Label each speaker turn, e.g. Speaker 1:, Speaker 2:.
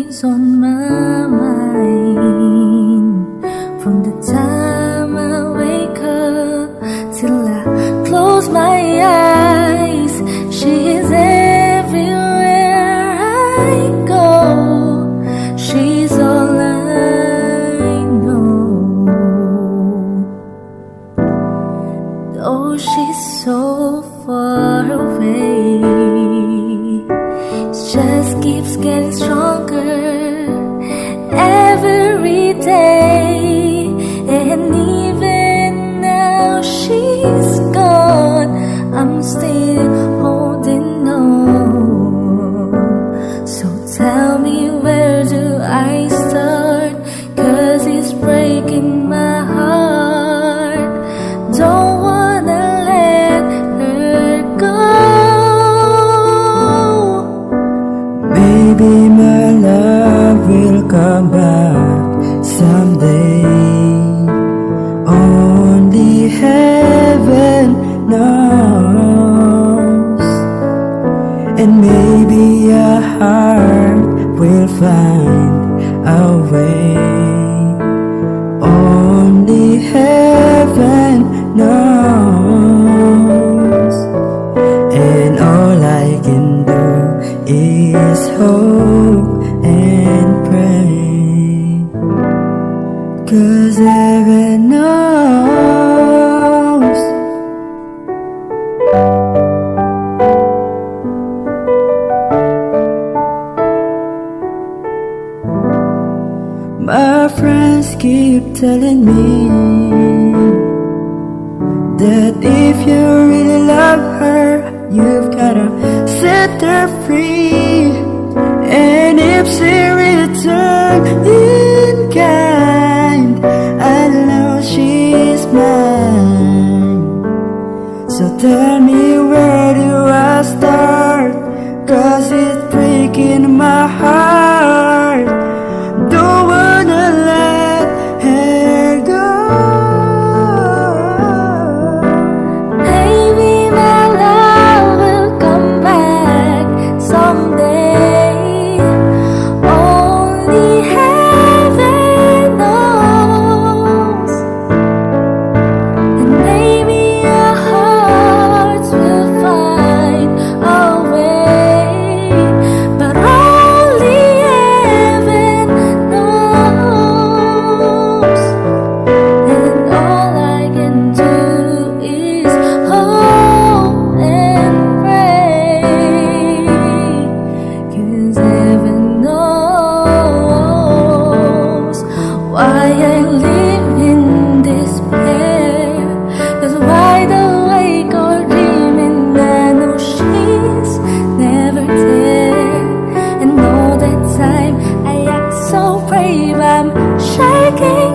Speaker 1: is on my mind. From the time I wake up till I close my eyes, she is everywhere I go. She's all I know. Though she's so far away, it just keeps getting stronger every day. And even now she's gone, I'm still holding on. So tell me, where do I start? 'Cause it's breaking my heart. Don't wanna let her go.
Speaker 2: Maybe my love will come back someday. Only heaven knows. And maybe a heart will find a way. Only heaven knows. And all I can do is hope and pray. 'Cause heaven knows. My friends keep telling me that if you really love her, you've gotta set her free. And if she returns in kind, I know she's mine. So tell me, where do I start? 'Cause it's breaking my heart. Don't wanna let her go.
Speaker 1: Maybe my love will come back someday. Only heaven knows. And maybe our hearts will find a way. But only heaven knows. And all I can do is hope and pray. 'Cause heaven knows why I live in despair. 'Cause wide awake or dreaming, I know she's never there. And all that time I act so brave, I'm shaking.